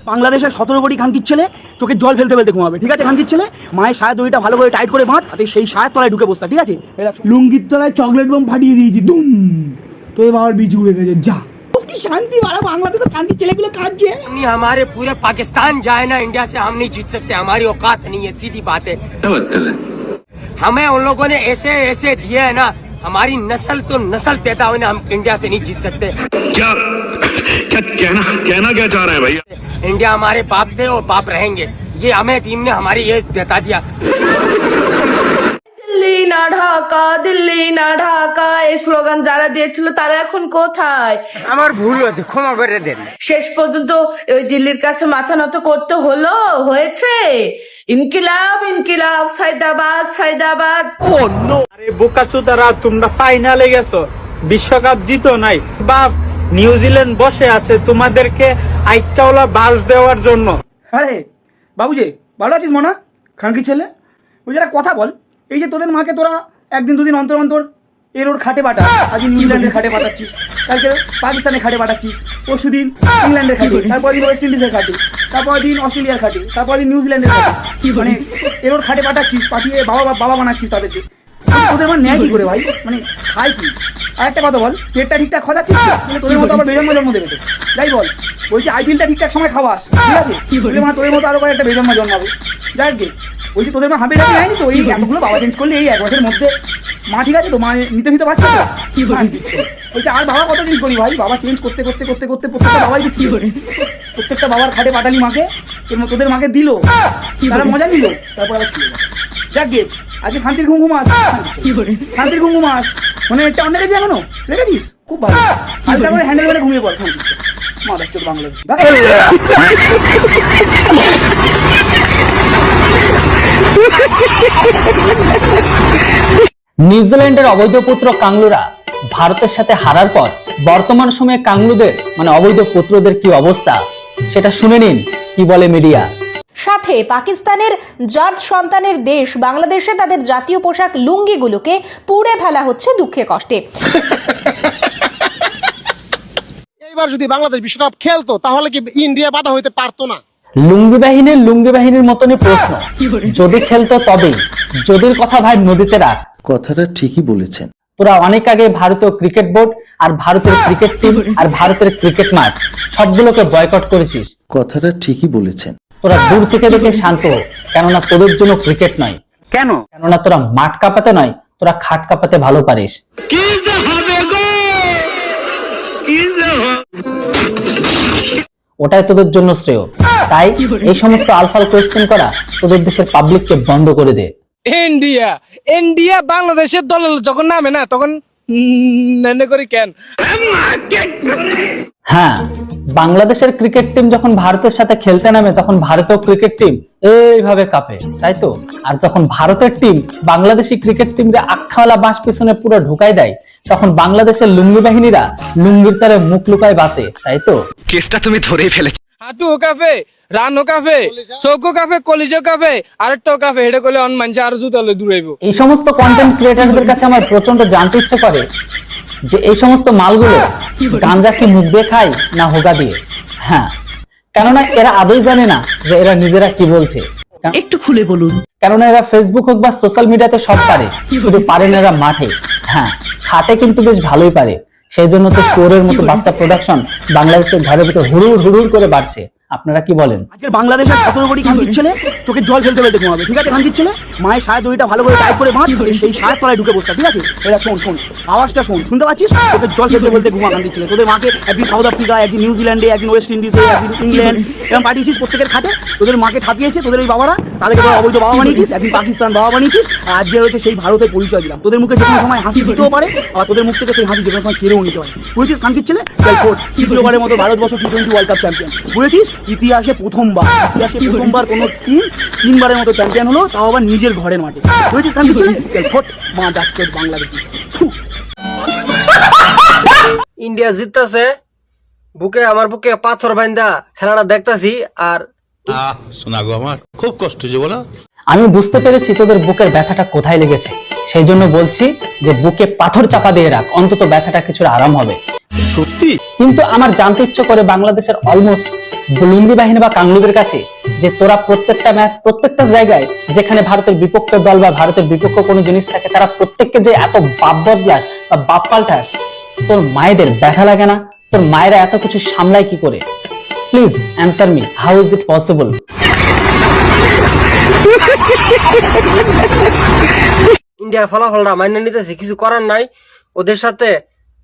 বাংলাদেশের 17 কোটি খানকির ছেলে চোখে জল ফেলতে ফেলতে ঘুমাবে, ঠিক আছে? খানকির ছেলে মায়ের সায়া দড়িটা ভালো করে টাইট করে বাঁধ, তাতে সেই সায়ের তলায় ঢুকে বসতা, ঠিক আছে? লুঙ্গির তলায় চকলেট বম ফাটিয়ে দিয়েছি, দুম, তো এবার বীজ উড়ে গেছে, যা शांति वाला बांग्लादेश शांति चले काजे हमारे पूरे पाकिस्तान जाए ना इंडिया से हम नहीं जीत सकते, हमारी औकात नहीं है, सीधी बात है। हमें उन लोगों ने ऐसे ऐसे दिए है ना, हमारी नस्ल तो नस्ल पैदा होने, हम इंडिया से नहीं जीत सकते। क्या क्या कहना क्या चाह रहा है भैया? इंडिया हमारे बाप थे और बाप रहेंगे, ये हमें टीम ने हमारी ये बता दिया। দিল্লি না ঢাকা এই স্লোগান যারা দিয়েছিল তারা এখন কোথায়? আমার ভুল হয়েছে, ক্ষমা করে দেন। শেষ পর্যন্ত ওই দিল্লির কাছে মাথা নত করতে হয়েছে। ইনকিলাব ইনকিলাব, সাইদাবাদ সাইদাবাদ। আরে বোকাচোদারা, তোমরা ফাইনালে গেছো, বিশ্বকাপ জিতো নাই বাপ। নিউজিল্যান্ড বসে আছে তোমাদেরকে আইটাওলা বাস দেওয়ার জন্য। আরে বাবুজি, ভালো আছিস মনা? খানকির ছেলে, ওই যারা কথা বল, এই যে তোদের মাকে তোরা একদিন দুদিন অন্তর অন্তর এর ওর খাটে পাঠা, আজ নিউজিল্যান্ডের খাটে পাঠাচ্ছিস, কালকে পাকিস্তানের খাটে পাঠাচ্ছিস, পরশু দিন ইংল্যান্ডের খাটে, তারপর দিন ওয়েস্ট ইন্ডিজের খাটে, তারপর দিন অস্ট্রেলিয়ার খাটে, তারপর দিন নিউজিল্যান্ডের খাটে, মানে এর ওর খাটে পাঠাচ্ছিস, পাঠিয়ে বাবা বানাচ্ছিস তাদেরকে। তোদের মা নেয় কি করে ভাই? মানে খাই কি? আর একটা কথা বল, পেটটা ঠিকঠাক খাওয়াচ্ছিস তো? মানে তোদের মতো আবার বেজন্মা জন্ম দেবে তো? যাই বল, বলছি আইপিএলটা ঠিকঠাক সময় খাওয়াস, ঠিক আছে? মানে তোদের মতো আরো কয়েকটা বেজন্মা জন্মাবে। যাই গে, বলছি তোদের মা হাঁপে ডাকি হয়নি তো? এই এতগুলো বাবা চেঞ্জ করলে এই 1 বছরের মধ্যে মা ঠিক আছে তো? মা নিতে পারছে তো? কি দিচ্ছে বলছে, আর বাবা কত চেঞ্জ করি ভাই? বাবা চেঞ্জ করতে করতে করতে করতে প্রত্যেকটা বাবাই কি করে, প্রত্যেকটা বাবার খাটে পাঠালি মাকে, তোদের মাকে দিল, তারা মজা নিল, তারপর আবার চলে গেল। যাক গে, আজকে শান্তির ঘুম ঘুমাস, শান্তির ঘুম ঘুমাস, মানে একটা অন্য গেছে এখনো রেখেছিস, খুব ভালো, হালকা করে হ্যান্ডেল করে ঘুমিয়ে পড়। শান্তির মাদার চোখ বাংলাদেশ। নিউজিল্যান্ডের অবৈধ পুত্র কাংলুরা ভারতের সাথে হারার পর বর্তমান সময়ে কাংলুদের মানে অবৈধ পুত্রদের কি অবস্থা সেটা শুনে নিন কি বলে মিডিয়া। সাথে পাকিস্তানের জাত সন্তানের দেশ বাংলাদেশে তাদের জাতীয় পোশাক লুঙ্গিগুলোকে পুড়ে ফেলা হচ্ছে দুঃখে কষ্টে। এইবার যদি বাংলাদেশ বিশ্বকাপ খেলতো তাহলে কি ইন্ডিয়া বাধা হইতে পারতো না? লুঙ্গি বাহিনীর মতনই প্রশ্ন, যদি খেলতো তবেই। যদির কথা ভাই নদীতে রাখ। কথাটা ঠিকই বলেছেন। তোরা অনেক আগে ভারতীয় ক্রিকেট বোর্ড আর ভারতের ক্রিকেট টিম আর ভারতের ক্রিকেট মাঠ সবগুলোকে বয়কট করেছিস। কথাটা ঠিকই বলেছেন। তোরা দূর থেকে দেখে শান্ত, কেননা তোদের জন্য ক্রিকেট নয়। কেন? কেননা তোরা মাঠ কাঁপাতে নয়, তোরা খাট কাঁপাতে ভালো পারিস। ওটাই তোদের জন্য শ্রেয়। তাই এই সমস্ত আলফাল কোয়েশ্চেন করা তোদের দেশের পাবলিককে বন্ধ করে দে। ইন্ডিয়া বাংলাদেশের দল যখন নামে না তখন করে কেন? হ্যাঁ, বাংলাদেশের ক্রিকেট টিম যখন ভারতের সাথে খেলতে নামে তখন ভারতীয় ক্রিকেট টিম এইভাবে কাঁপে, তাই তো? আর যখন ভারতের টিম বাংলাদেশি ক্রিকেট টিমকে আখ্যাওয়ালা বাঁশ পিছনে পুরো ঢুকাই দেয় তখন বাংলাদেশের লুঙ্গি বাহিনীরা লুঙ্গির তারে মুখ লুকায় বাঁচে, তাই তো? কেসটা তুমি ধরেই ফেলেছ। হাঁটু কাফে, রানো কাফে, চৌকো কাফে, কলিজো কাফে, আরেকটাও কাফে, এটা করলে অন মানছে আর জুতালে দূরাইব। এই সমস্ত কন্টেন্ট ক্রিয়েটরদের কাছে আমার প্রচন্ড জানতে ইচ্ছে করে যে এই সমস্ত মালগুলো গাঁজা কি মুখ দিয়ে খায় না হোগা দিয়ে? হ্যাঁ, কেননা এরা আদৌ জানে না যে এরা নিজেরা কি বলছে। একটু খুলে বলুন। কেননা এরা ফেসবুক হোক বা সোশ্যাল মিডিয়াতে সব পারে, শুধু পারে না এরা মাঠে। হ্যাঁ, খাটে কিন্তু বেশ ভালোই পারে, সেই জন্য তো শোরের মতো বাচ্চা প্রোডাকশন বাংলাদেশের ঘরের ভিতরে হুড়ুর করে বাড়ছে। আপনারা কি বলেন? আজকের বাংলাদেশের 17 কোটি খানকির ছেলে চোখে জল ফেলতে ফেলতে ঘুমাবে, ঠিক আছে? খানকির ছেলে মায়ের সায়া দড়িটা ভালো করে টাইট করে বাঁধ, সেই সায়ের তলায় ঢুকে বসতা, ঠিক আছে? এরা শোন আওয়াজটা শুনতে পাচ্ছিস? চোখে জল ফেলতে ফেলতে ঘুমা খানকির ছেলে। তোদের মাকে একদিন সাউথ আফ্রিকা, একদিন নিউজিল্যান্ডে, একদিন ওয়েস্ট ইন্ডিজে, একদিন ইংল্যান্ড এরকম পাঠিয়েছিস প্রত্যেকের খাটে। তোদের মাকে ঠাপিয়েছে তোদের ওই বাবারা, তাদেরকে তোরা অবৈধ বাবা বানিয়েছিস, একদিন পাকিস্তান বাবা বানিয়েছিস, আর আজকে হচ্ছে সেই ভারতের পরিচয় দিলাম। তোদের মুখে যে কোনো সময় হাসি দিতেও পারে, আর তোদের মুখ থেকে সেই হাসি যে কোনো সময় কেড়েও নিতে পারে। বুঝেছিস খানকির ছেলে? তৃতীয়বারের মতো Bharatvarsha T20 world cup champion. বুঝেছিস? ইতিহাসে প্রথমবার কোনো টিম 3বারের মতো চ্যাম্পিয়ন হলো, তাও আবার নিজের ঘরের মাঠে। বুঝেছিস খানকির ছেলে? মা ডাকছে বাংলাদেশি। ইন্ডিয়া জিততেছে, আমার বুকে পাথর বাইন্দা খেলাটা দেখতাছি। আর শোনা গো, আমার খুব কষ্ট যে বলো। আমি বুঝতে পেরেছি তোদের বুকের ব্যথাটা কোথায় লেগেছে, সেই জন্য বলছি যে বুকে পাথর চাপা দিয়ে রাখ, অন্তত ব্যথাটা কিছুটা আরাম হবে। সত্যি? কিন্তু আমার জানতে ইচ্ছে করে বাংলাদেশের অলমোস্ট লুঙ্গি বাহিনী বা কাংলুদের কাছে যে তোরা প্রত্যেকটা ম্যাচ প্রত্যেকটা জায়গায় যেখানে ভারতের বিপক্ষ দল বা ভারতের বিপক্ষ কোনো জিনিস থাকে তারা প্রত্যেককে যে এত বাপ বদলাস বা বাপ পাল্টাস, তোর মায়েদের ব্যথা লাগে না? তোর মায়েরা এত কিছু সামলায় কি করে? Please answer me, how is it possible? ইন্ডিয়ার ফলাফলটা মাইনে নিতেছে, কিছু করার নাই। ওদের সাথে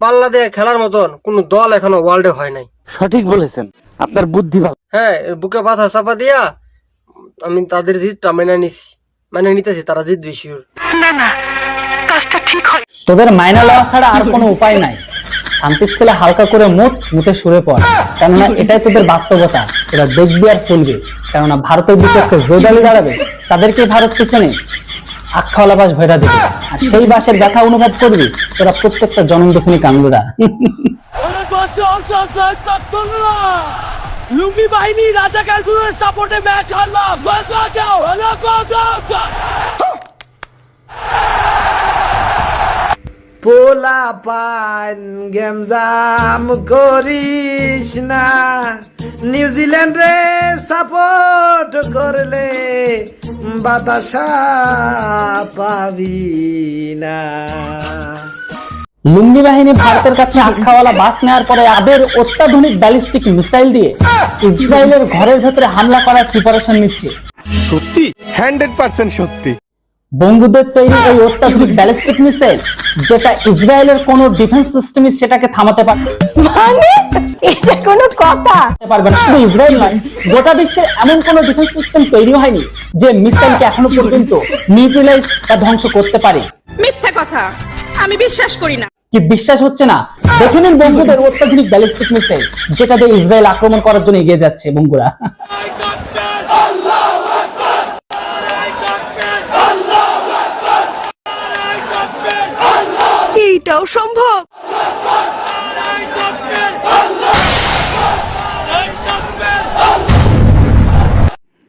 পাল্লা দিয়ে খেলার মতন কোন দল এখনো ওয়ার্ল্ডে হয় নাই। সঠিক বলেছেন, আপনার বুদ্ধি ভালো। হ্যাঁ, বুকে পাথর চাপা দিয়া আমি তাদের জিতটা মেনে নিতেছি, তারা জিতবে শিওর। তোদের মাইনা লওয়া ছাড়া আর কোনো উপায় নাই। শান্তির ছেলে হালকা করে মুঠে সরে পড়, কেননা এটাই তোদের বাস্তবতা। তোরা দেখবি আর ফুলবে, কেননা ভারতের বিপক্ষে যে দলই দাঁড়াবে তাদেরকে ভারত পিছনে আখাওয়ালা বাস ভেড়া দেবে, আর সেই বাসের ব্যথা অনুভব করবি তোরা প্রত্যেকটা জনম দুখুনি কামলুরা। লুঙ্গি বাহিনী রাজাকারগুলোর সাপোর্টে ম্যাচ হারলাম। পোলা পান গেমজাম করিস না, নিউজিল্যান্ডে সাপোর্ট করলে বাতাসা পাবি না। লুঙ্গি বাহিনী ভারতের কাছে আখাওয়ালা বাস নেওয়ার পরে আদের অত্যাধুনিক ব্যালিস্টিক মিসাইল দিয়ে ইসরায়েলের ঘরের ভেতরে হামলা করার প্রিপারেশন নিচ্ছে। সত্যি 100% সত্যি। বঙ্গুদের তৈরি এই অত্যাধুনিক ব্যালিস্টিক মিসাইল যেটা ইসরায়েলের কোন ডিফেন্স সিস্টেমই সেটাকে থামাতে পারবে মানে এটা কোনো কথা? পারবে না। শুধু ইসরায়েল নয়, গোটা বিশ্বের এমন কোন ডিফেন্স সিস্টেম তৈরি হয়নি যে মিসাইলকে এখনো পর্যন্ত নিউট্রালাইজ বা ধ্বংস করতে পারে। মিথ্যা কথা, আমি বিশ্বাস করি না। কি বিশ্বাস হচ্ছে না? দেখে নিন বঙ্গুদের অত্যাধুনিক ব্যালিস্টিক মিসাইল যেটা দিয়ে ইসরায়েল আক্রমণ করার জন্য এগিয়ে যাচ্ছে বঙ্গুরা। এইটাও সম্ভব?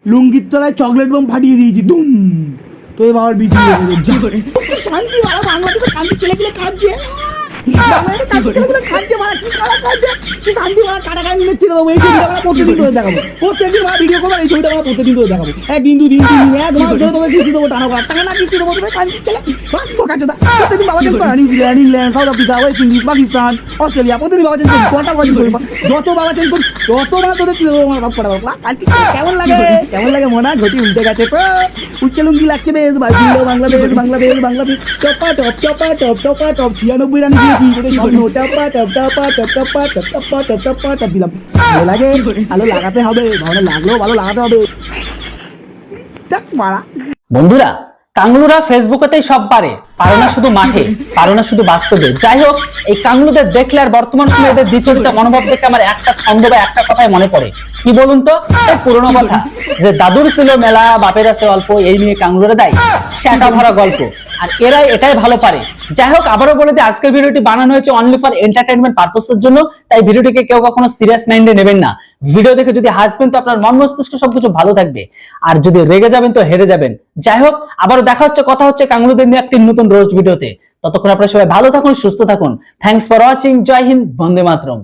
লুঙ্গির তলায় চকলেট বোম ফাটিয়ে দিয়েছি, দুম। তো এ বাবার বিজলি শান্তি মারা, বাংলাদেশে শান্তি ছেলেগুলো খাচ্ছে, বাংলাদেশে ছেলেগুলো খাচ্ছে, মারা কি খারাপ খাচ্ছে, কি শান্তি মারা কাটা কাটা নিয়ে ছেড়ে দেবো। এই ছবিটা আমরা প্রত্যেকদিন করে দেখাবো, প্রত্যেকদিন আমরা ভিডিও করবো, এই ছবিটা আমরা প্রত্যেকদিন করে দেখাবো। একদিন দুদিন তিন দিন এক মাস ধরে তোকে কিস্তি দেবো, টাকা টাকা না কিস্তি দেবো, তুমি শান্তি ছেলে প্রত্যেকদিন বাবা চেঞ্জ করা। New Zealand, England, south Africa, West Indies, Pakistan, Australia, প্রতিদিন বাবা চেঞ্জ করি, কটা বাবা চেঞ্জ করি, যত বাবা চেঞ্জ করি ততবার তোদের কি দেবো আমার কটা বাবা। কেমন লাগে, কেমন লাগে মনে হয়? ঘটি উল্টে গেছে তো, উচ্চ লুঙ্গি লাগছে বেশ। বাংলাদেশ বাংলাদেশ বাংলাদেশ টপা টপ টপা টপ টপা টপ 96 রান দিয়েছি, স্বপ্ন টপা টপ টপা টপ টপা টপ টপা টপ টপা টপ দিলাম। ভালো লাগে, ভালো লাগাতে হবে, ভালো লাগলেও ভালো লাগাতে হবে। মারা বন্ধুরা, কাংলুরা ফেসবুকেতেই সব পারে না শুধু মাঠে, পারে না শুধু বাস্তবে। যাই হোক, এই কাংলুদের দেখলে আর বর্তমান সময়ে এদের দ্বিচরিত মনোভাব দেখে আমার একটা ছন্দ বা একটা কথাই মনে পড়ে। কি বলুন তো? সেই পুরোনো কথা যে দাদুর ছিল মেলা, বাপের আছে অল্প, এই নিয়ে কাংলুরা দেয় সেটা ভরা গল্প। আর এরাই এটাই ভালো পারে। যাই হোক, আবারও বলে দিই, আজকের ভিডিওটি বানানো হয়েছে অনলি ফর এন্টারটেইনমেন্ট পারপাসের জন্য, তাই ভিডিওটিকে কেউ কখনো সিরিয়াস মাইন্ডে নেবেন না। ভিডিও দেখে যদি হাসবেন তো আপনার মন মস্তিষ্ক সবকিছু ভালো থাকবে, আর যদি রেগে যাবেন তো হেরে যাবেন। যাই হোক, আবারও দেখা হচ্ছে, কথা হচ্ছে কাংলুদের নিয়ে একটি নতুন রোস্ট ভিডিওতে। ততক্ষণ আপনারা সবাই ভালো থাকুন, সুস্থ থাকুন। Thanks for watching. জয় হিন্দ, বন্দে মাতরম।